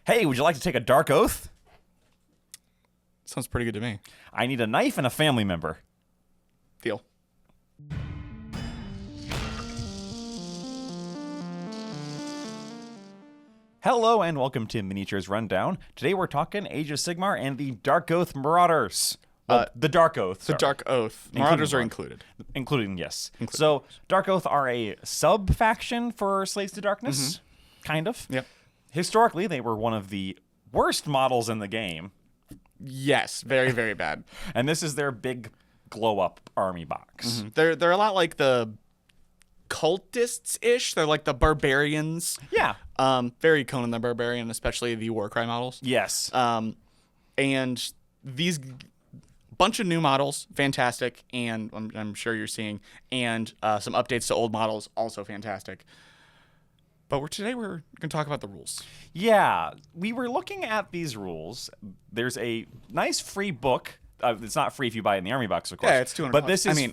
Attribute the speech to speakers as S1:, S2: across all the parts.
S1: Hey, would you like to take a Darkoath?
S2: Sounds pretty good to me.
S1: I need a knife and a family member.
S2: Deal.
S1: Hello and welcome to Miniatures Rundown. Today we're talking Age of Sigmar and the Darkoath Marauders. Well, the Darkoath.
S2: The Darkoath. Marauders are included.
S1: Including, yes. So, Darkoath are a sub-faction for Slaves to Darkness, kind of.
S2: Yep.
S1: Historically, they were one of the worst models in the game.
S2: Yes, very, very bad.
S1: And this is their big glow-up army box.
S2: They're a lot like the cultists-ish. They're like the barbarians.
S1: Yeah.
S2: Very Conan the Barbarian, especially the Warcry models.
S1: Yes.
S2: And these bunch of new models, fantastic, and I'm sure you're seeing, and some updates to old models, also fantastic. But today we're going to talk about the rules.
S1: Yeah, we were looking at these rules. There's a nice free book. It's not free if you buy it in the army box, of course.
S2: Yeah, it's $200.
S1: But this is,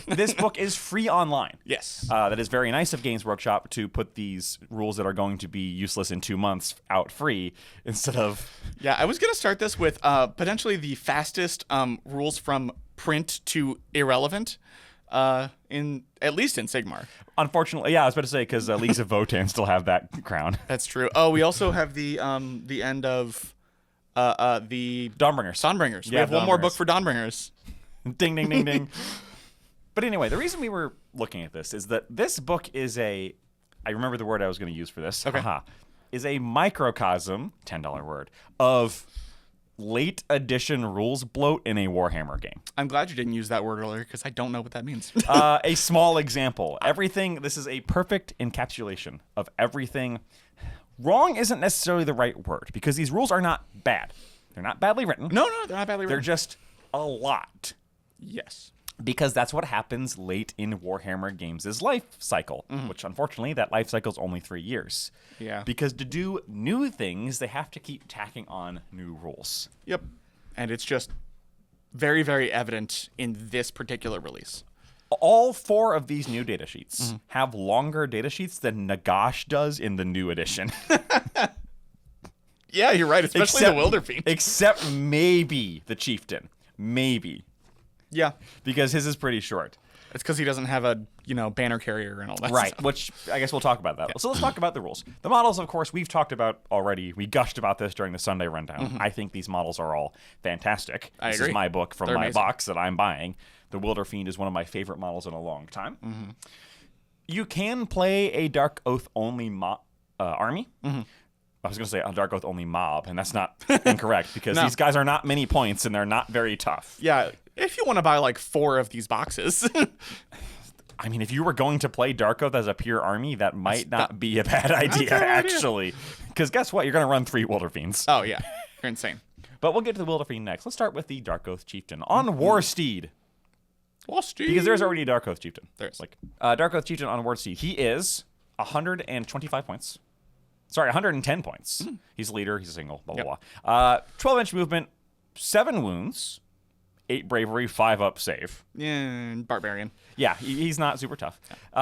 S1: this book is free online.
S2: Yes.
S1: That is very nice of Games Workshop to put these rules that are going to be useless in 2 months out free instead of...
S2: Yeah, I was going to start this with potentially the fastest rules from print to irrelevant, at least in Sigmar.
S1: Unfortunately, yeah, I was about to say, because Leagues of Votann still have that crown.
S2: That's true. Oh, we also have the end of the
S1: Dawnbringers.
S2: Dawnbringers.
S1: Yeah,
S2: We have one more
S1: Dawnbringers.
S2: book for Dawnbringers.
S1: Ding, ding, ding, ding. But anyway, the reason we were looking at this is that this book is I remember the word I was going to use for this.
S2: Okay.
S1: Is a microcosm, $10 word, of late edition rules bloat in a Warhammer game.
S2: I'm glad you didn't use that word earlier because I don't know what that means.
S1: A small example. This is a perfect encapsulation of everything. Wrong isn't necessarily the right word because these rules are not bad. They're not badly written.
S2: No, they're not badly
S1: They're
S2: written.
S1: just a lot.
S2: Yes.
S1: Because that's what happens late in Warhammer Games' life cycle, which unfortunately that life cycle is only 3 years.
S2: Yeah.
S1: Because to do new things, they have to keep tacking on new rules.
S2: Yep. And it's just very, very evident in this particular release.
S1: All 4 of these new data sheets have longer data sheets than Nagash does in the new edition.
S2: Yeah, you're right, especially the Wilderfiend.
S1: Except maybe the Chieftain. Maybe.
S2: Yeah.
S1: Because his is pretty short.
S2: It's because he doesn't have a, banner carrier and all that
S1: Right,
S2: stuff.
S1: which I guess we'll talk about that. So let's talk about the rules. The models, of course, we've talked about already. We gushed about this during the Sunday rundown. I think these models are all fantastic. This
S2: agree.
S1: is my book from
S2: They're
S1: my
S2: amazing.
S1: box that I'm buying. The Wilderfiend is one of my favorite models in a long time. You can play a Darkoath only army. I was going to say a Darkoath only mob, and that's not incorrect because these guys are not many points and they're not very tough.
S2: Yeah, if you want to buy like 4 of these boxes.
S1: I mean, if you were going to play Darkoath as a pure army, that might not be a bad idea, actually. Because guess what? You're going to run 3 Wilderfiends.
S2: Oh, yeah. You're insane.
S1: But we'll get to the Wilderfiend next. Let's start with the Darkoath Chieftain on Warsteed.
S2: Warsteed.
S1: Because there's already a Darkoath Chieftain.
S2: There's.
S1: Darkoath Chieftain on Warsteed. He is 125 points. Sorry, 110 points. He's a leader. He's a single. Blah, blah, blah. 12-inch movement, 7 wounds, 8 bravery, 5 up save.
S2: Yeah, barbarian.
S1: Yeah, he's not super tough.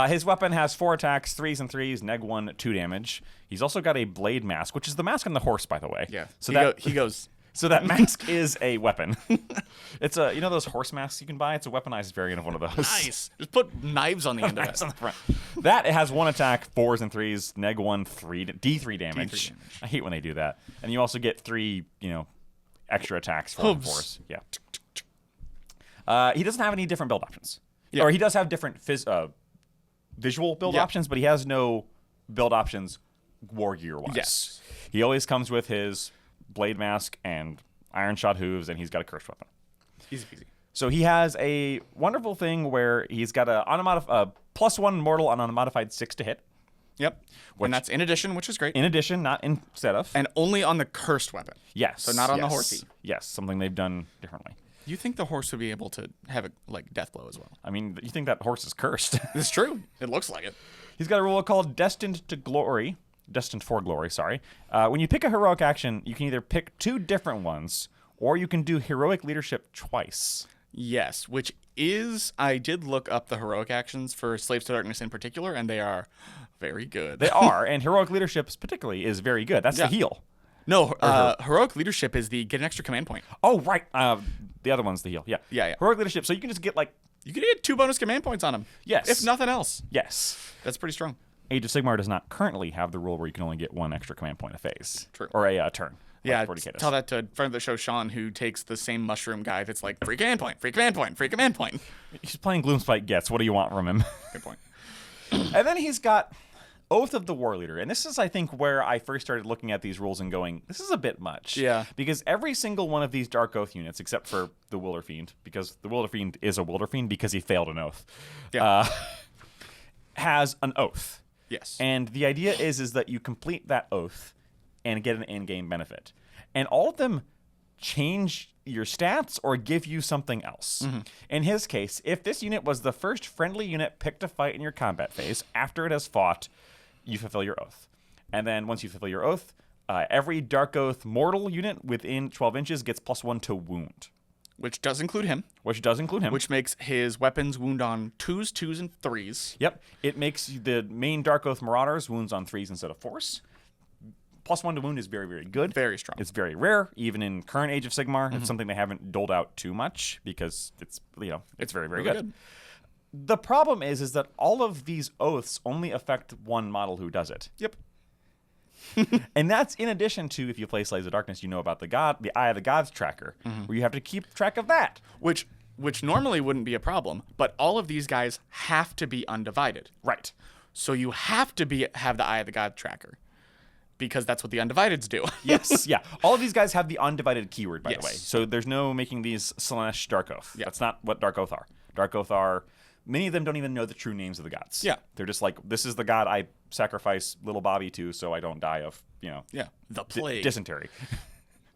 S1: His weapon has 4 attacks, 3s and 3s, neg 1, 2 damage. He's also got a blade mask, which is the mask on the horse, by the way.
S2: Yeah.
S1: So
S2: he goes.
S1: So that mask is a weapon. It's those horse masks you can buy? It's a weaponized variant of one of those.
S2: Nice. Just put knives on the end of it.
S1: On the front. That it has 1 attack, 4s and 3s, neg 1, D3 damage. I hate when they do that. And you also get 3, extra attacks for
S2: Hooves.
S1: force. Yeah. He doesn't have any different build options.
S2: Yeah.
S1: Or he does have different visual build options, but he has no build options war gear wise.
S2: Yes.
S1: He always comes with his blade mask and iron shot hooves, and he's got a cursed weapon.
S2: Easy peasy.
S1: So he has a wonderful thing where he's got a +1 mortal on a modified 6 to hit.
S2: Yep. And that's in addition, which is great.
S1: In addition, not instead of.
S2: And only on the cursed weapon.
S1: Yes.
S2: So not on the
S1: yes.
S2: horsey.
S1: Yes, something they've done differently.
S2: You think the horse would be able to have a death blow as well?
S1: I mean, you think that horse is cursed.
S2: It's true. It looks like it.
S1: He's got a rule called Destined for Glory, sorry. When you pick a heroic action, you can either pick 2 different ones, or you can do heroic leadership twice.
S2: Yes, which is, I did look up the heroic actions for Slaves to Darkness in particular, and they are very good.
S1: They are, and heroic leadership particularly is very good. That's the heal.
S2: No, heroic leadership is the get an extra command point.
S1: Oh, right. The other one's the heal. Yeah.
S2: Yeah.
S1: Heroic leadership. So you can just get like.
S2: You can get 2 bonus command points on him.
S1: Yes.
S2: If nothing else.
S1: Yes.
S2: That's pretty strong.
S1: Age of Sigmar does not currently have the rule where you can only get 1 extra command point a phase.
S2: True.
S1: Or a turn.
S2: Yeah,
S1: like 40K does.
S2: tell that to a friend of the show, Sean, who takes the same mushroom guy that's like, free command point, free command point, free command point.
S1: He's playing Gloomspite Gets. What do you want from him?
S2: Good point.
S1: And then he's got Oath of the War Leader. And this is, I think, where I first started looking at these rules and going, this is a bit much.
S2: Yeah.
S1: Because every single one of these Darkoath units, except for the Wilder Fiend, because the Wilder Fiend is a Wilder Fiend because he failed an oath, has an oath.
S2: Yes.
S1: And the idea is that you complete that oath and get an in-game benefit. And all of them change your stats or give you something else.
S2: Mm-hmm.
S1: In his case, if this unit was the first friendly unit picked to fight in your combat phase, after it has fought, you fulfill your oath. And then once you fulfill your oath, every Darkoath mortal unit within 12 inches gets +1 to wound.
S2: Which does include him.
S1: Which does include him.
S2: Which makes his weapons wound on 2s, 2s, and 3s.
S1: Yep. It makes the main Darkoath Marauders wounds on 3s instead of 4s. +1 to wound is very, very good.
S2: Very strong.
S1: It's very rare, even in current Age of Sigmar. It's something they haven't doled out too much because it's it's very, very
S2: really
S1: good. The problem is that all of these oaths only affect one model who does it.
S2: Yep.
S1: And that's in addition to, if you play Slaves of Darkness, you know about the Eye of the Gods tracker, where you have to keep track of that.
S2: Which normally wouldn't be a problem, but all of these guys have to be undivided.
S1: Right.
S2: So you have to have the Eye of the God tracker. Because that's what the Undivideds do.
S1: Yes, yeah. All of these guys have the undivided keyword, by the way.
S2: Yes.
S1: So there's no making these Slanesh Darkoath.
S2: Yeah.
S1: That's not what Darkoath are. Darkoath are, many of them don't even know the true names of the gods.
S2: Yeah.
S1: They're just like, this is the god I sacrifice little Bobby to so I don't die of,
S2: Yeah. The plague.
S1: dysentery.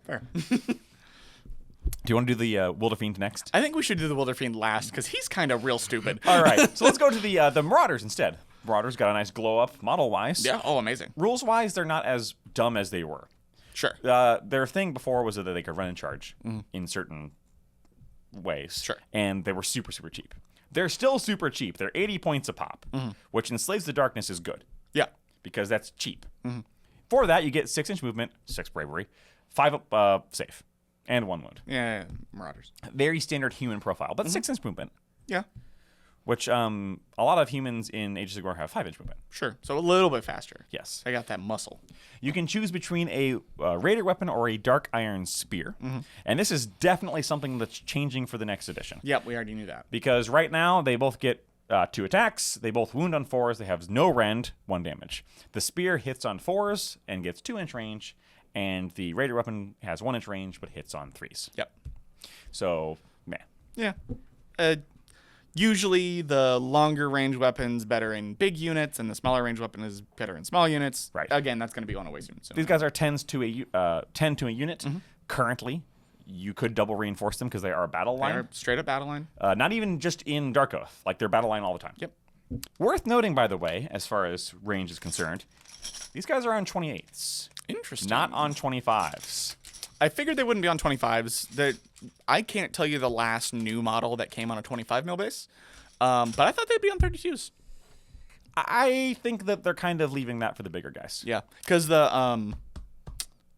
S2: Fair.
S1: Do you want to do the Wilder Fiend next?
S2: I think we should do the Wilder Fiend last, because he's kind of real stupid.
S1: All right. So let's go to the Marauders instead. Marauders got a nice glow up model-wise.
S2: Yeah. Oh, amazing.
S1: Rules-wise, they're not as dumb as they were.
S2: Sure.
S1: Their thing before was that they could run and charge in certain ways.
S2: Sure.
S1: And they were super, super cheap. They're still super cheap. They're 80 points a pop, which in Slaves of the Darkness is good.
S2: Yeah.
S1: Because that's cheap. For that, you get 6-inch movement, 6 bravery, 5 safe, and 1 wound.
S2: Yeah. Marauders.
S1: Very standard human profile, but 6-inch movement.
S2: Yeah.
S1: Which a lot of humans in Age of Sigmar have 5-inch movement.
S2: Sure. So a little bit faster.
S1: Yes.
S2: I got that muscle.
S1: You can choose between a Raider weapon or a Dark Iron Spear. And this is definitely something that's changing for the next edition.
S2: Yep, we already knew that.
S1: Because right now, they both get 2 attacks. They both wound on 4s. They have no rend, 1 damage. The Spear hits on 4s and gets 2-inch range. And the Raider weapon has 1-inch range but hits on 3s.
S2: Yep.
S1: So, meh.
S2: Yeah. Usually the longer range weapon's better in big units, and the smaller range weapon is better in small units.
S1: Right.
S2: Again, that's going to be on a waste unit soon.
S1: These guys are 10 to a unit. Currently, you could double reinforce them because they are a battle line.
S2: They're straight up battle line.
S1: Not even just in Darkoath. Like, they're battle line all the time.
S2: Yep.
S1: Worth noting, by the way, as far as range is concerned, these guys are on 28s.
S2: Interesting.
S1: Not on 25s.
S2: I figured they wouldn't be on 25s. I can't tell you the last new model that came on a 25 mil base, but I thought they'd be on 32s.
S1: I think that they're kind of leaving that for the bigger guys.
S2: Yeah, because the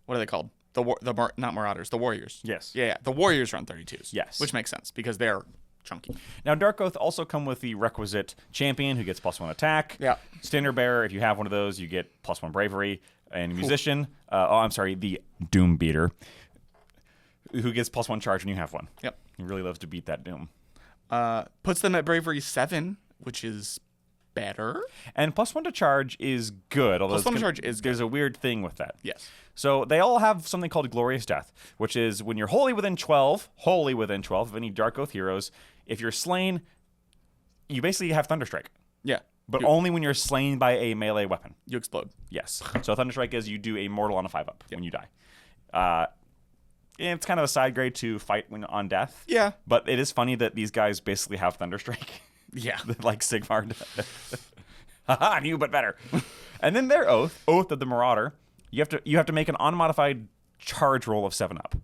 S2: what are they called? Not Marauders, the Warriors.
S1: Yes.
S2: Yeah, the Warriors are on 32s.
S1: Yes.
S2: Which makes sense because they're chunky.
S1: Now, Darkoath also come with the requisite champion who gets +1 attack.
S2: Yeah.
S1: Standard bearer, if you have one of those, you get +1 bravery. And musician, the Doom Beater, who gets +1 charge when you have one.
S2: Yep.
S1: He really loves to beat that Doom.
S2: Puts them at bravery 7, which is better.
S1: And +1 to charge is good. Although
S2: +1 to charge is good.
S1: There's a weird thing with that.
S2: Yes.
S1: So they all have something called Glorious Death, which is when you're wholly within 12 of any Darkoath heroes, if you're slain, you basically have Thunderstrike.
S2: Yeah.
S1: But only when you're slain by a melee weapon.
S2: You explode.
S1: Yes. So Thunderstrike is you do a mortal on a 5-up when you die. It's kind of a side grade to fight when on death.
S2: Yeah.
S1: But it is funny that these guys basically have Thunderstrike.
S2: Yeah.
S1: Like Sigmar does. Haha, new but better. And then their Oath of the Marauder, you have to make an unmodified charge roll of 7-up.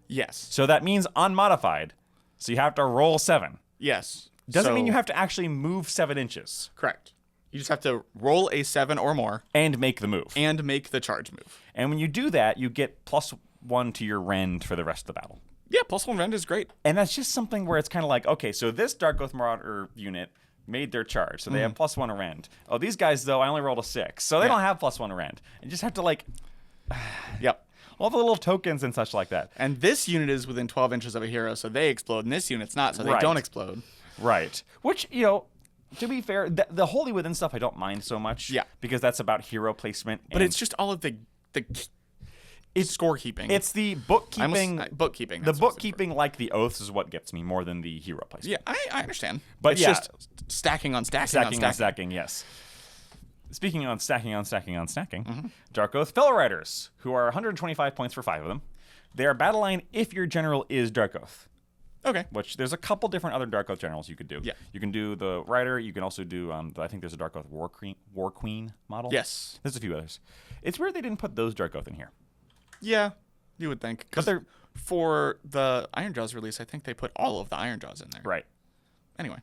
S2: Yes.
S1: So that means unmodified. So you have to roll 7.
S2: Yes.
S1: Doesn't mean you have to actually move 7 inches.
S2: Correct. You just have to roll a 7 or more
S1: and make the move.
S2: and make the charge move.
S1: And when you do that, you get +1 to your rend for the rest of the battle.
S2: Yeah, +1 rend is great.
S1: And that's just something where it's kind of like, okay, so this Darkoath Marauder unit made their charge, so they have +1 to rend. Oh, these guys, though, I only rolled a 6, so they don't have +1 to rend. And you just have to, like...
S2: Yep.
S1: All the little tokens and such like that.
S2: And this unit is within 12 inches of a hero, so they explode, and this unit's not, so they don't explode.
S1: Right. Which, you know, to be fair, the Holy Within stuff I don't mind so much.
S2: Yeah.
S1: Because that's about hero placement.
S2: But it's just all of the it's scorekeeping.
S1: It's the bookkeeping.
S2: Bookkeeping.
S1: The bookkeeping, like the oaths, is what gets me more than the hero placement.
S2: Yeah, I understand.
S1: But
S2: it's
S1: yeah.
S2: just stacking on stacking on stacking.
S1: Yes. Speaking on stacking, Darkoath Fellow Riders, who are 125 points for 5 of them. They are battle line if your general is Darkoath.
S2: Okay.
S1: Which there's a couple different other Darkoath generals you could do.
S2: Yeah.
S1: You can do the Rider. You can also do, I think there's a Darkoath War Queen model.
S2: Yes.
S1: There's a few others. It's weird they didn't put those Darkoath in here.
S2: Yeah, you would think.
S1: But
S2: Because for the Ironjawz release, I think they put all of the Ironjawz in there.
S1: Right.
S2: Anyway.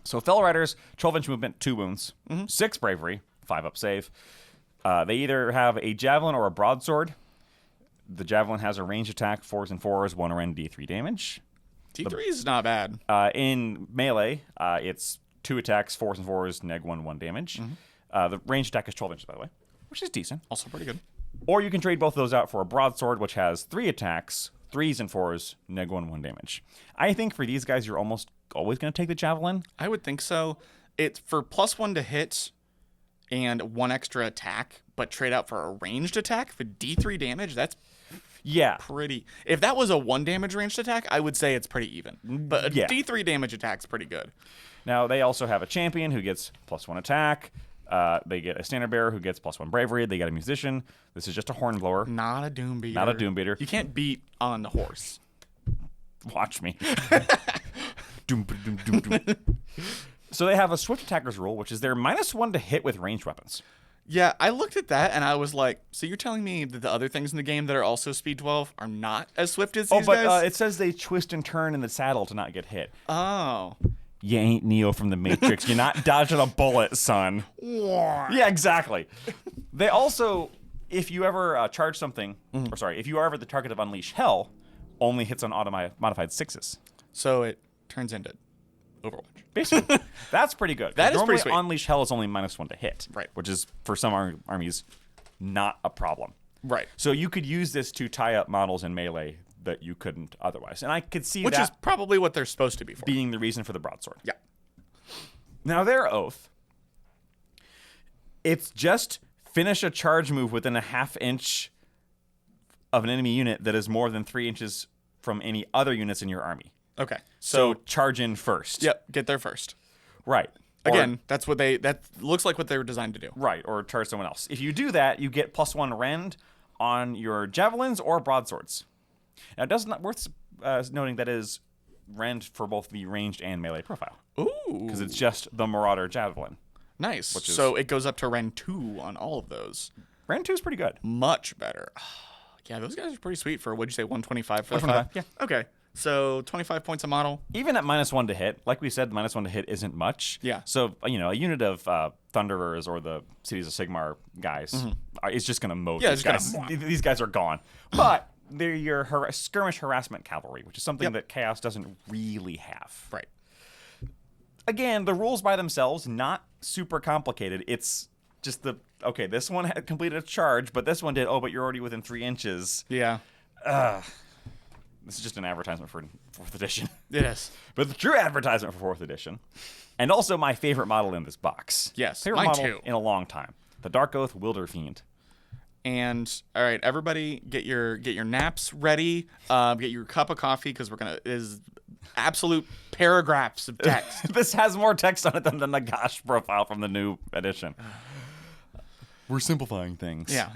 S1: So Fellow Riders, 12-inch movement, 2 wounds, 6 bravery, 5 up save. They either have a javelin or a broadsword. The javelin has a range attack, 4s and 4s, 1 rend, D3 damage.
S2: D3 is not bad.
S1: In melee, it's 2 attacks, 4s and 4s, neg 1, 1 damage. The range attack is 12 inches, by the way, which is decent.
S2: Also pretty good.
S1: Or you can trade both of those out for a broadsword, which has 3 attacks, 3s and 4s, neg 1, 1 damage. I think for these guys, you're almost always going to take the javelin.
S2: I would think so. It's for +1 to hit and 1 extra attack, but trade out for a ranged attack for D3 damage. That's pretty. If that was a 1 damage ranged attack, I would say it's pretty even. But a D3 damage attack's pretty good.
S1: Now, they also have a champion who gets +1 attack. They get a standard bearer who gets +1 bravery. They get a musician. This is just a hornblower.
S2: Not a doom beater.
S1: Not a doom beater.
S2: You can't beat on the horse.
S1: Watch me. Doom, doom, doom, doom. So they have a swift attacker's rule, which is they're -1 to hit with ranged weapons.
S2: Yeah, I looked at that and I was like, so you're telling me that the other things in the game that are also speed 12 are not as swift as these guys?
S1: It says they twist and turn in the saddle to not get hit.
S2: Oh.
S1: You ain't Neo from the Matrix. You're not dodging a bullet, son. Yeah, exactly. They also, if you ever charge something, if you are ever the target of Unleash Hell, only hits on modified 6s.
S2: So it turns into Overwatch.
S1: Basically. That's pretty good.
S2: That is
S1: normally,
S2: pretty sweet.
S1: Unleash Hell is only -1 to hit.
S2: Right.
S1: Which is, for some armies, not a problem.
S2: Right.
S1: So you could use this to tie up models in melee that you couldn't otherwise. And I could see
S2: Which
S1: that
S2: is probably what they're supposed to be for.
S1: being the reason for the broadsword.
S2: Yeah.
S1: Now, their oath, it's just finish a charge move within a ½ inch of an enemy unit that is more than 3 inches from any other units in your army.
S2: Okay.
S1: So charge in first.
S2: Yep, get there first.
S1: Right.
S2: Again, that looks like what they were designed to do.
S1: Right, or charge someone else. If you do that, you get +1 rend on your javelins or broadswords. Now, it does not worth noting that is rend for both the ranged and melee profile.
S2: Ooh.
S1: Because it's just the Marauder javelin.
S2: Nice. So it goes up to rend 2 on all of those.
S1: Rend 2 is pretty good.
S2: Much better. Yeah, those guys are pretty sweet for, what'd you say, 125 for the 5?
S1: Yeah.
S2: Okay. So 25 points a model.
S1: Even at -1 to hit, like we said, -1 to hit isn't much.
S2: Yeah.
S1: So, a unit of Thunderers or the Cities of Sigmar guys is just going to mow these guys. These guys are gone. But they're your skirmish harassment cavalry, which is something that Chaos doesn't really have.
S2: Right.
S1: Again, the rules by themselves, not super complicated. It's just this one had completed a charge, but this one did, but you're already within 3 inches.
S2: Yeah.
S1: This is just an advertisement for 4th edition.
S2: It is.
S1: But the true advertisement for 4th edition, and also my favorite model in this box.
S2: Yes,
S1: favorite
S2: mine
S1: model
S2: too.
S1: in a long time. The Darkoath Wilder Fiend.
S2: And all right, everybody, get your naps ready. Get your cup of coffee because it is absolute paragraphs of text.
S1: This has more text on it than the Nagash profile from the new edition. We're simplifying things.
S2: Yeah,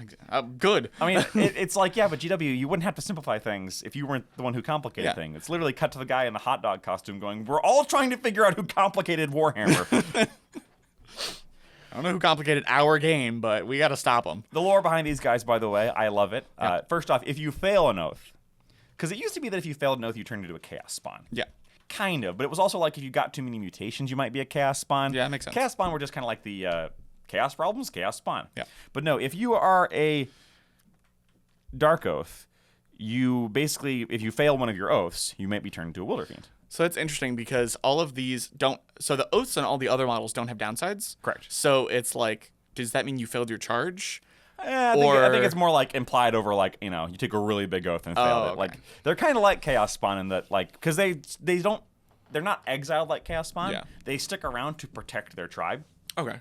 S2: good.
S1: I mean, it's like, but GW, you wouldn't have to simplify things if you weren't the one who complicated things. It's literally cut to the guy in the hot dog costume going, we're all trying to figure out who complicated Warhammer.
S2: I don't know who complicated our game, but we got to stop them.
S1: The lore behind these guys, by the way, I love it. First off, if you fail an oath, because it used to be that if you failed an oath, you turned into a chaos spawn.
S2: Yeah.
S1: kind of, but it was also like if you got too many mutations, you might be a chaos spawn.
S2: Yeah, that makes sense.
S1: Chaos spawn were just kind of like the chaos problems, chaos spawn.
S2: Yeah.
S1: But no, if you are a Darkoath, you basically, if you fail one of your oaths, you might be turned into a Wilder Fiend.
S2: So that's interesting because all of these don't. So the oaths on all the other models don't have downsides.
S1: Correct.
S2: So it's like, does that mean you failed your charge?
S1: I think it's more like implied over like, you know, you take a really big oath and fail it.
S2: Okay.
S1: Like they're kind of like chaos spawn in that, like, because they're not exiled like chaos spawn.
S2: Yeah.
S1: They stick around to protect their tribe.
S2: Okay.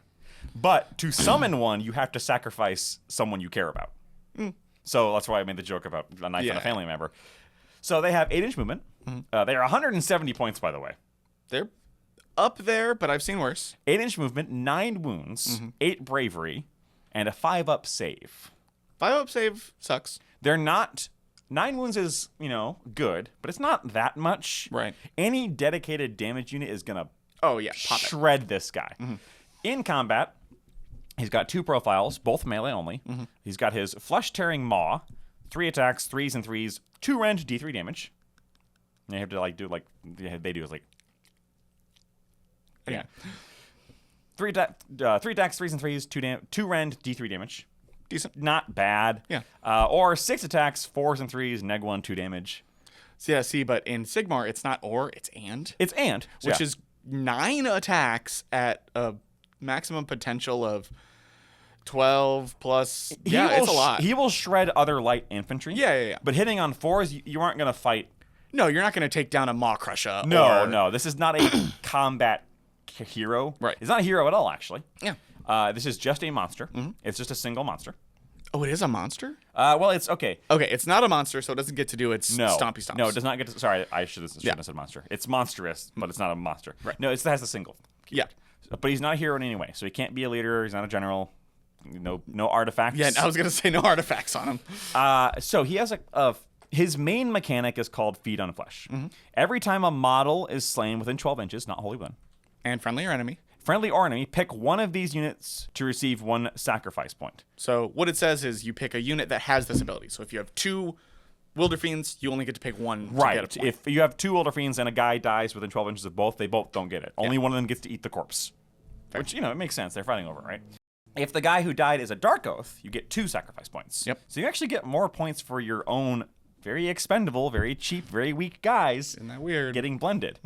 S1: But to summon one, you have to sacrifice someone you care about. So that's why I made the joke about a knife and a family member. So they have 8-inch movement. They are 170 points, by the way.
S2: They're up there, but I've seen worse.
S1: 8-inch movement, 9 wounds, 8 bravery, and a 5-up save.
S2: 5-up save sucks.
S1: They're not... 9 wounds is, you know, good, but it's not that much.
S2: Right.
S1: Any dedicated damage unit is going to
S2: Oh, yeah. Pop it.
S1: shred this guy. In combat, he's got 2 profiles, both melee only. He's got his Flesh-Tearing Maw, 3 attacks, 3s and 3s, 2 rend, D3 damage. And you have to, like, do, like, they do is, like...
S2: Yeah.
S1: 3 attacks, 3s and 3s, 2 rend, D3 damage.
S2: Decent.
S1: Not bad.
S2: Yeah.
S1: Or 6 attacks, 4s and 3s, neg 1, 2 damage.
S2: So, yeah, see, but in Sigmar, it's not or, it's and.
S1: It's and. So
S2: Which
S1: yeah.
S2: is 9 attacks at a maximum potential of 12 plus. It's a lot.
S1: He will shred other light infantry.
S2: Yeah.
S1: But hitting on 4s, you aren't going to fight.
S2: No, you're not going to take down a Maw Crusher.
S1: No. This is not a combat hero.
S2: Right.
S1: It's not a hero at all, actually.
S2: Yeah.
S1: This is just a monster. It's just a single monster.
S2: Oh, it is a monster?
S1: Well, it's okay.
S2: Okay, it's not a monster, so it doesn't get to do its stompy stomps.
S1: No, it does not get to... Sorry, I shouldn't have said monster. It's monstrous, but it's not a monster.
S2: Right.
S1: No, it has a single.
S2: Yeah.
S1: But he's not a hero in any way, so he can't be a leader. He's not a general. No artifacts.
S2: Yeah, I was going to say no artifacts on him.
S1: So he has his main mechanic is called Feed on Flesh. Every time a model is slain within 12 inches, not wholly within,
S2: And friendly or enemy.
S1: friendly or enemy, pick one of these units to receive 1 sacrifice point.
S2: So what it says is you pick a unit that has this ability. So if you have 2 Wilder Fiends, you only get to pick one to get a point.
S1: If you have 2 Wilder Fiends and a guy dies within 12 inches of both, they both don't get it. Only one of them gets to eat the corpse.
S2: Fair.
S1: Which, you know, it makes sense. They're fighting over it, right? If the guy who died is a Darkoath, you get 2 sacrifice points.
S2: Yep.
S1: So you actually get more points for your own very expendable, very cheap, very weak guys.
S2: Isn't that weird?
S1: Getting blended.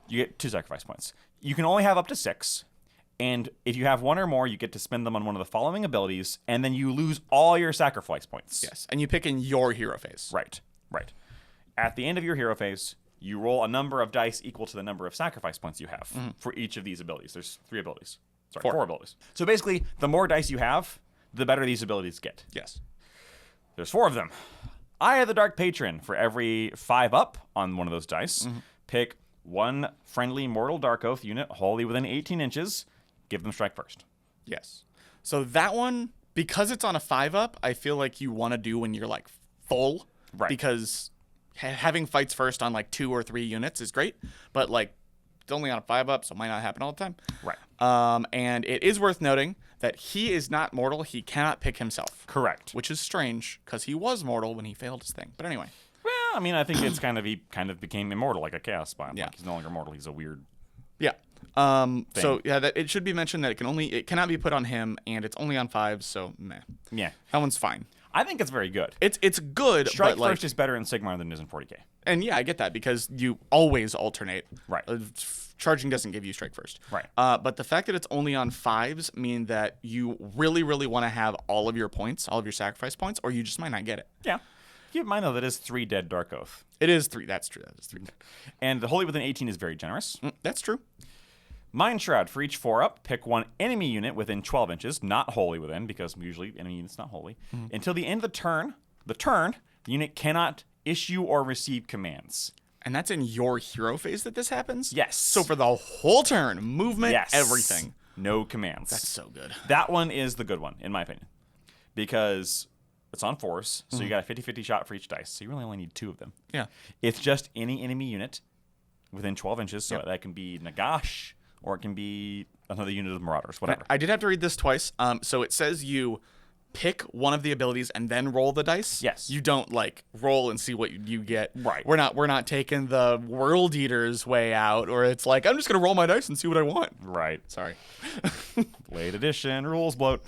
S1: You get 2 sacrifice points. You can only have up to 6. And if you have 1 or more, you get to spend them on one of the following abilities, and then you lose all your sacrifice points.
S2: Yes, and you pick in your hero phase.
S1: Right. At the end of your hero phase, you roll a number of dice equal to the number of sacrifice points you have for each of these abilities. There's 3 abilities. Sorry, 4 abilities. So basically, the more dice you have, the better these abilities get.
S2: Yes.
S1: There's 4 of them. Eye of the Dark Patron. For every 5 up on one of those dice, pick 1 friendly mortal Darkoath unit wholly within 18 inches. Give them strike first.
S2: Yes. So that one, because it's on a 5-up, I feel like you want to do when you're like full.
S1: Right.
S2: Because having fights first on like 2 or 3 units is great, but like it's only on a 5-up, so it might not happen all the time.
S1: Right.
S2: And it is worth noting that he is not mortal. He cannot pick himself.
S1: Correct.
S2: Which is strange because he was mortal when he failed his thing. But anyway.
S1: Well, I mean, I think it's he kind of became immortal like a chaos spawn.
S2: Yeah.
S1: Like he's no longer mortal. He's a weird.
S2: Yeah. So yeah, that it should be mentioned that it cannot be put on him, and it's only on 5s. So meh.
S1: Yeah.
S2: That one's fine.
S1: I think it's very good.
S2: It's good.
S1: Strike
S2: but
S1: first is better in Sigmar than it is in 40k.
S2: And yeah, I get that because you always alternate.
S1: Right.
S2: Charging doesn't give you strike first.
S1: Right.
S2: But the fact that it's only on 5s mean that you really, really want to have all of your points, all of your sacrifice points, or you just might not get it.
S1: Yeah. Keep in mind, though, that is 3 dead Darkoath.
S2: It is 3. That's true. That is 3.
S1: And the Holy Within 18 is very generous.
S2: That's true.
S1: Mind Shroud. For each 4-up, pick 1 enemy unit within 12 inches, not wholly within, because usually enemy unit's not holy. Until the end of the turn, the unit cannot issue or receive commands.
S2: And that's in your hero phase that this happens?
S1: Yes.
S2: So for the whole turn, movement, everything.
S1: No commands.
S2: That's so good.
S1: That one is the good one, in my opinion. Because it's on 4s, so you got a 50-50 shot for each dice. So you really only need 2 of them.
S2: Yeah.
S1: It's just any enemy unit within 12 inches, so that can be Nagash, or it can be another unit of Marauders, whatever.
S2: I did have to read this twice. So it says you pick one of the abilities and then roll the dice.
S1: Yes.
S2: You don't like roll and see what you get.
S1: Right.
S2: We're not taking the World Eater's way out, or it's like I'm just gonna roll my dice and see what I want.
S1: Right.
S2: Sorry.
S1: Late edition rules bloat.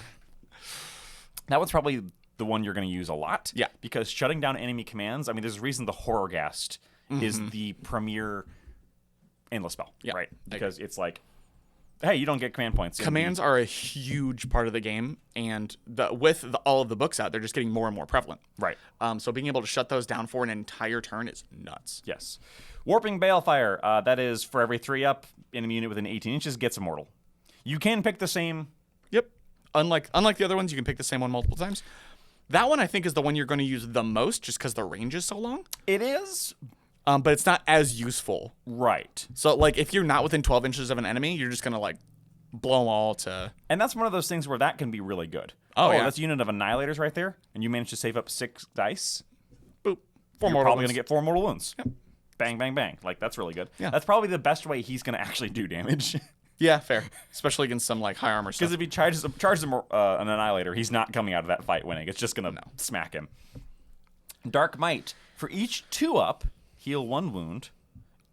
S1: That one's probably the one you're going to use a lot.
S2: Yeah.
S1: Because shutting down enemy commands, I mean, there's a reason the Horrorghast is the premier endless spell.
S2: Yeah.
S1: Right. Because it's like, hey, you don't get command points.
S2: Commands are a huge part of the game, and all of the books out, they're just getting more and more prevalent.
S1: Right.
S2: So being able to shut those down for an entire turn is nuts.
S1: Yes. Warping Balefire. That is for every 3-up, enemy unit within 18 inches gets immortal. You can pick the same.
S2: Yep. Unlike the other ones, you can pick the same one multiple times. That one, I think, is the one you're going to use the most just because the range is so long.
S1: It is.
S2: But it's not as useful.
S1: Right.
S2: So, like, if you're not within 12 inches of an enemy, you're just going to, like, blow them all to...
S1: And that's one of those things where that can be really good.
S2: Oh, yeah.
S1: That's a unit of Annihilators right there, and you manage to save up 6 dice.
S2: Boop.
S1: You're probably going to get 4 mortal wounds.
S2: Yep.
S1: Bang, bang, bang. Like, that's really good.
S2: Yeah.
S1: That's probably the best way he's going to actually do damage.
S2: Yeah, fair. Especially against some, like, high armor stuff.
S1: Because if he charges an Annihilator, he's not coming out of that fight winning. It's just going to smack him. Dark Might. For each 2-up, heal 1 wound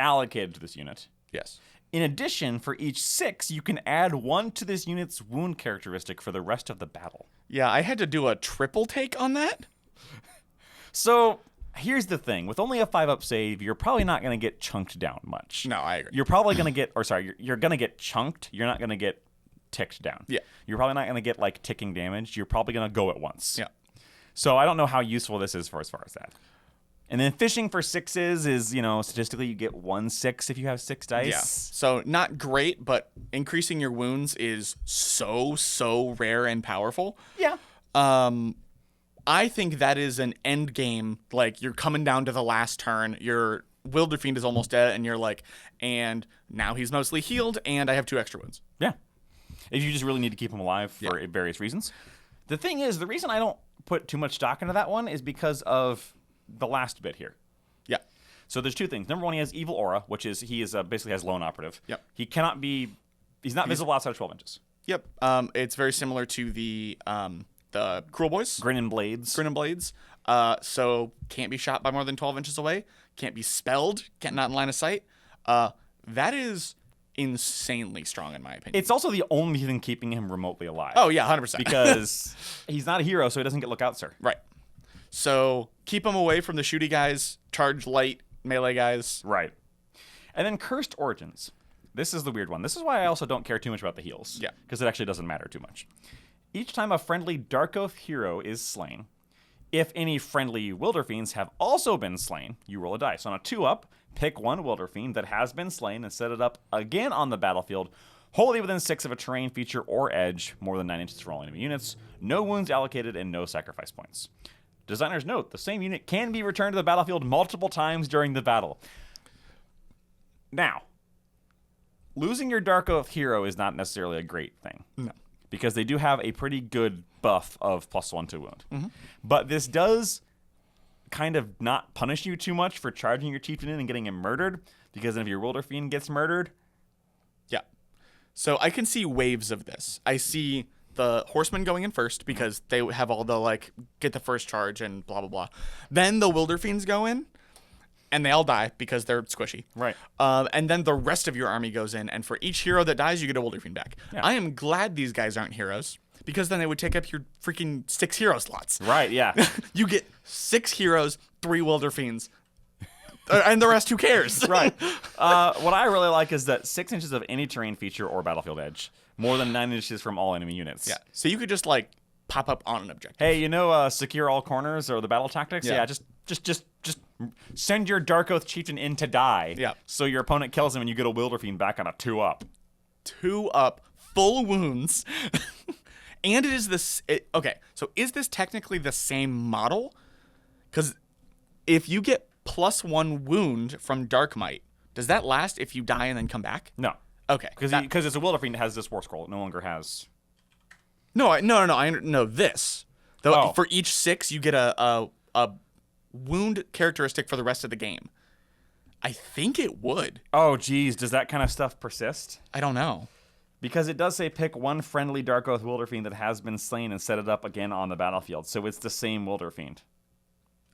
S1: allocated to this unit.
S2: Yes.
S1: In addition, for each 6, you can add 1 to this unit's wound characteristic for the rest of the battle.
S2: Yeah, I had to do a triple take on that.
S1: So, here's the thing. With only a 5-up save, you're probably not going to get chunked down much.
S2: No, I agree.
S1: You're probably going to get, you're going to get chunked. You're not going to get ticked down.
S2: Yeah.
S1: You're probably not going to get, like, ticking damage. You're probably going to go at once.
S2: Yeah.
S1: So, I don't know how useful this is for as far as that. And then fishing for 6s is, statistically you get 1 6 if you have 6 dice.
S2: Yeah. So not great, but increasing your wounds is so rare and powerful.
S1: Yeah.
S2: I think that is an end game. Like, you're coming down to the last turn. Your Wilder Fiend is almost dead, and you're like, and now he's mostly healed, and I have 2 extra wounds.
S1: Yeah. If you just really need to keep him alive for various reasons. The thing is, the reason I don't put too much stock into that one is because of the last bit here.
S2: Yeah.
S1: So there's 2 things. Number 1, he has Evil Aura, which is he is basically has Lone Operative.
S2: Yep.
S1: He cannot be. He's not visible outside of 12 inches.
S2: Yep. It's very similar to the Cruel Boys.
S1: Grin and Blades.
S2: So can't be shot by more than 12 inches away. Can't be spelled. Can't not in line of sight. That is insanely strong in my opinion.
S1: It's also the only thing keeping him remotely alive.
S2: Oh yeah, 100%.
S1: Because he's not a hero, so he doesn't get Lookout Sir.
S2: Right. So keep him away from the shooty guys, charge light melee guys.
S1: Right. And then Cursed Origins. This is the weird one. This is why I also don't care too much about the heals.
S2: Yeah.
S1: Because it actually doesn't matter too much. Each time a friendly Darkoath hero is slain, if any friendly Wilder Fiends have also been slain, you roll a dice. On a 2-up, pick 1 Wilder Fiend that has been slain and set it up again on the battlefield, wholly within 6 of a terrain feature or edge, more than 9 inches for all enemy units, no wounds allocated, and no sacrifice points. Designers note, the same unit can be returned to the battlefield multiple times during the battle. Now, losing your Darkoath hero is not necessarily a great thing.
S2: No.
S1: Because they do have a pretty good buff of +1 to wound.
S2: Mm-hmm.
S1: But this does kind of not punish you too much for charging your chieftain in and getting him murdered, because then if your Wilder Fiend gets murdered...
S2: Yeah. So I can see waves of this. I see the horsemen going in first because they have all the, like, get the first charge and blah, blah, blah. Then the Wilder Fiends go in, and they all die because they're squishy.
S1: Right.
S2: And then the rest of your army goes in, and for each hero that dies, you get a Wilder Fiend back.
S1: Yeah.
S2: I am glad these guys aren't heroes, because then they would take up your freaking 6 hero slots.
S1: Right, yeah.
S2: You get 6 heroes, 3 Wilder Fiends. And the rest, who cares?
S1: Right. What I really like is that 6 inches of any terrain feature or battlefield edge, more than 9 inches from all enemy units.
S2: Yeah. So you could just, like, pop up on an objective.
S1: Hey, secure all corners or the battle tactics?
S2: Yeah.
S1: Just send your Darkoath chieftain in to die.
S2: Yeah.
S1: So your opponent kills him and you get a Wilder Fiend back on a 2-up.
S2: 2-up, full wounds. And it is this... okay, so is this technically the same model? Because if you get +1 wound from Dark Might, does that last if you die and then come back?
S1: No.
S2: Okay.
S1: Because it's a Wilder Fiend that has this War Scroll. It no longer has...
S2: No, this. Though
S1: Oh.
S2: For each 6, you get a wound characteristic for the rest of the game. I think it would.
S1: Oh, geez. Does that kind of stuff persist?
S2: I don't know.
S1: Because it does say pick one friendly Darkoath Wilderfiend that has been slain and set it up again on the battlefield. So it's the same Wilderfiend.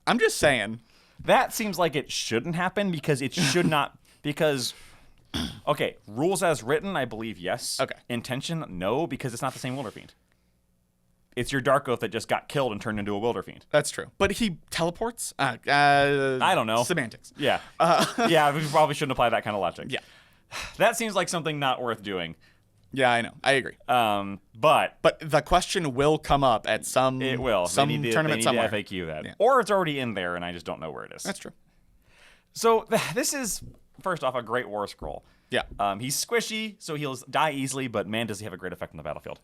S2: I'm just saying.
S1: That seems like it shouldn't happen because it should not. Because, okay, rules as written, I believe yes.
S2: Okay.
S1: Intention, no, because it's not the same Wilderfiend. It's your Darkoath that just got killed and turned into a Wilderfiend.
S2: That's true. But he teleports? I
S1: don't know.
S2: Semantics.
S1: Yeah. Yeah, we probably shouldn't apply that kind of logic.
S2: Yeah.
S1: That seems like something not worth doing.
S2: Yeah, I know. I agree.
S1: But
S2: the question will come up at some
S1: it will.
S2: Some
S1: they need
S2: tournament
S1: to
S2: somewhere.
S1: FAQ that.
S2: Yeah.
S1: Or it's already in there and I just don't know where it is.
S2: That's true.
S1: So this is, first off, a great war scroll.
S2: Yeah.
S1: He's squishy, so he'll die easily, but man, does he have a great effect on the battlefield.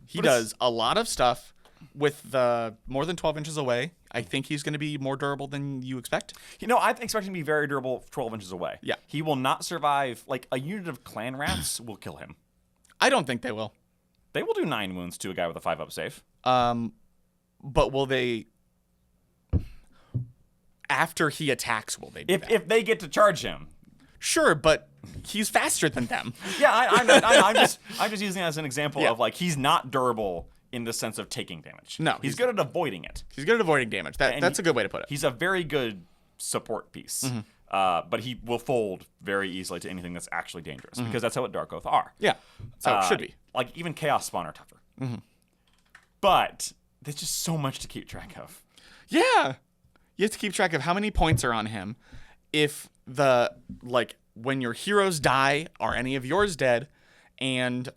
S2: He does a lot of stuff with the more than 12 inches away. I think he's going to be more durable than you expect.
S1: I expect him to be very durable 12 inches away.
S2: Yeah.
S1: He will not survive. Like, a unit of clan rats will kill him.
S2: I don't think they will.
S1: They will do 9 wounds to a guy with a 5-up save.
S2: But will they... After he attacks, will they do that?
S1: If they get to charge him.
S2: Sure, but he's faster than them.
S1: Yeah, I'm just using it as an example
S2: Yeah.
S1: of, like, he's not durable in the sense of taking damage.
S2: No,
S1: He's good at avoiding it.
S2: He's good at avoiding damage. That's a good way to put it.
S1: He's a very good support piece. But he will fold very easily to anything that's actually dangerous because that's how what Darkoath are.
S2: Yeah, so it should be.
S1: Like, even Chaos Spawn are tougher. But there's just so much to keep track of.
S2: Yeah. You have to keep track of how many points are on him. If when your heroes die, are any of yours dead? And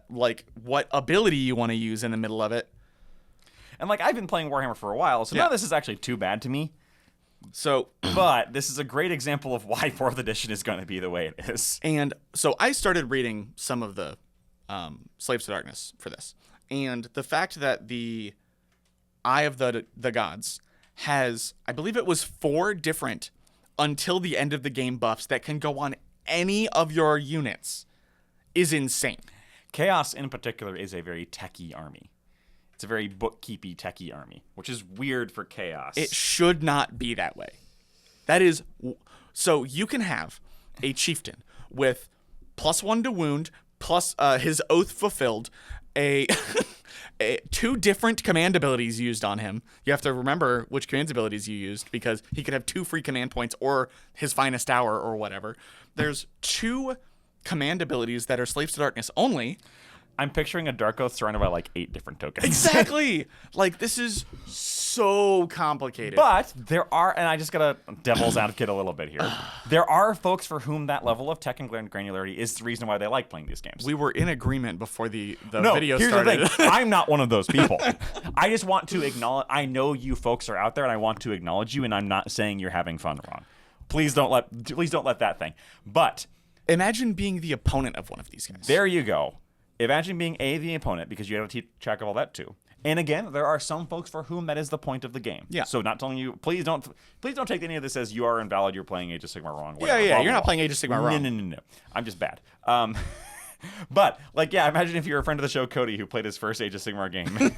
S2: what ability you want to use in the middle of it.
S1: And I've been playing Warhammer for a while, so none of this is actually too bad to me.
S2: So,
S1: but this is a great example of why 4th edition is going to be the way it is.
S2: And so I started reading some of the Slaves to Darkness for this. And the fact that the Eye of the Gods has, I believe it was 4 different until the end of the game buffs that can go on any of your units is insane.
S1: Chaos, in particular, is a very techie army. It's a very bookkeepy techie army, which is weird for Chaos.
S2: It should not be that way. That is... So you can have a chieftain with +1 to wound, plus his oath fulfilled, 2 different command abilities used on him. You have to remember which command abilities you used because he could have 2 free command points or his finest hour or whatever. There's 2 command abilities that are Slaves to Darkness only.
S1: I'm picturing a Darkoath surrounded by 8 different tokens.
S2: Exactly. This is so complicated.
S1: But there are, and I just gotta devil's advocate a little bit here. There are folks for whom that level of tech and granularity is the reason why they like playing these games.
S2: We were in agreement before the
S1: no,
S2: video
S1: here's
S2: started.
S1: The thing. I'm not one of those people. I just want to acknowledge. I know you folks are out there, and I want to acknowledge you. And I'm not saying you're having fun wrong. Please don't let that thing. But
S2: imagine being the opponent of one of these guys.
S1: There you go. Imagine being the opponent because you have to keep track of all that too. And again, there are some folks for whom that is the point of the game.
S2: Yeah.
S1: So not telling you, please don't take any of this as you are invalid. You're playing Age of Sigmar wrong. Whatever,
S2: Yeah.
S1: blah,
S2: You're
S1: blah,
S2: not playing Age of Sigmar wrong.
S1: No. I'm just bad. But imagine if you're a friend of the show, Cody, who played his first Age of Sigmar game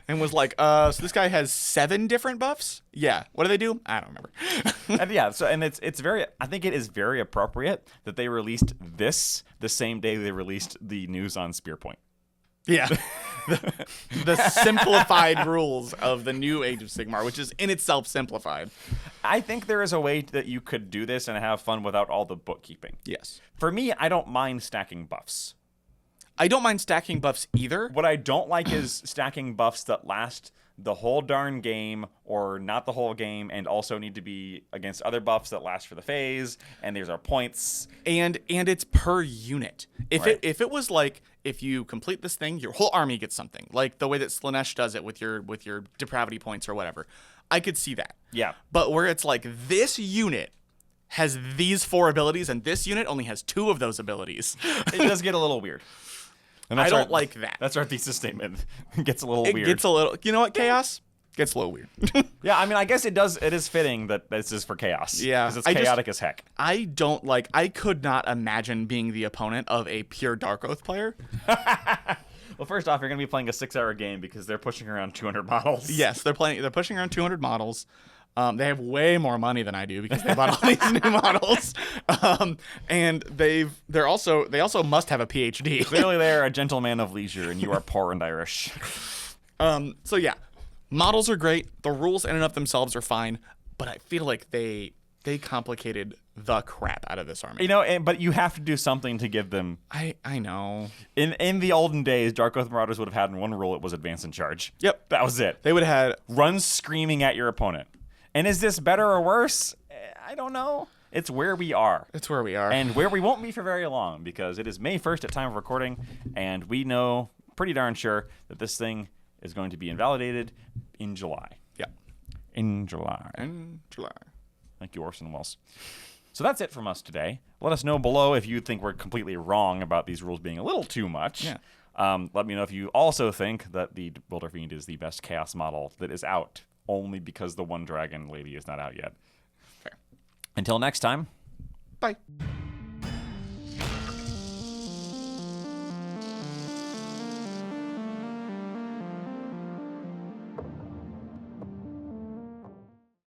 S2: and was like, so this guy has 7 different buffs? Yeah. What do they do? I don't remember.
S1: and it's very, I think it is very appropriate that they released this the same day they released the news on Spearpoint.
S2: Yeah. the simplified rules of the new Age of Sigmar, which is in itself simplified.
S1: I think there is a way that you could do this and have fun without all the bookkeeping.
S2: Yes.
S1: For me, I don't mind stacking buffs.
S2: I don't mind stacking buffs either.
S1: What I don't like is stacking buffs that last the whole darn game or not the whole game and also need to be against other buffs that last for the phase, and there's our points.
S2: And it's per unit. If
S1: Right.
S2: it was if you complete this thing, your whole army gets something. Like the way that Slanesh does it with your depravity points or whatever. I could see that.
S1: Yeah.
S2: But where it's this unit has these 4 abilities and this unit only has 2 of those abilities.
S1: It does get a little weird. And
S2: I don't like that.
S1: That's our thesis statement. It gets a little weird.
S2: It gets a little... You know what? Chaos gets a little weird.
S1: Yeah, I mean, I guess it is fitting that this is for chaos.
S2: Yeah.
S1: Because it's chaotic as heck.
S2: I don't like... I could not imagine being the opponent of a pure Darkoath player.
S1: Well, first off, you're going to be playing a 6-hour game because they're pushing around 200 models.
S2: Yes, they're pushing around 200 models. They have way more money than I do because they bought all these new models, and they also must have a PhD.
S1: Clearly, they are a gentleman of leisure, and you are poor and Irish.
S2: So yeah, models are great. The rules in and of themselves are fine, but I feel like they complicated the crap out of this army.
S1: But you have to do something to give them.
S2: I know.
S1: In the olden days, Darkoath Marauders would have had one rule. It was advance and charge.
S2: Yep.
S1: That was it.
S2: They would have had
S1: Run screaming at your opponent. And is this better or worse? I don't know. It's where we are.
S2: It's where we are.
S1: And where we won't be for very long, because it is May 1st at time of recording, and we know pretty darn sure that this thing is going to be invalidated in July.
S2: Yeah.
S1: In July. Thank you, Orson Welles. So that's it from us today. Let us know below if you think we're completely wrong about these rules being a little too much.
S2: Yeah.
S1: Let me know if you also think that the Wilder Fiend is the best Chaos model that is out, only because the One Dragon Lady is not out yet.
S2: Fair.
S1: Until next time.
S2: Bye.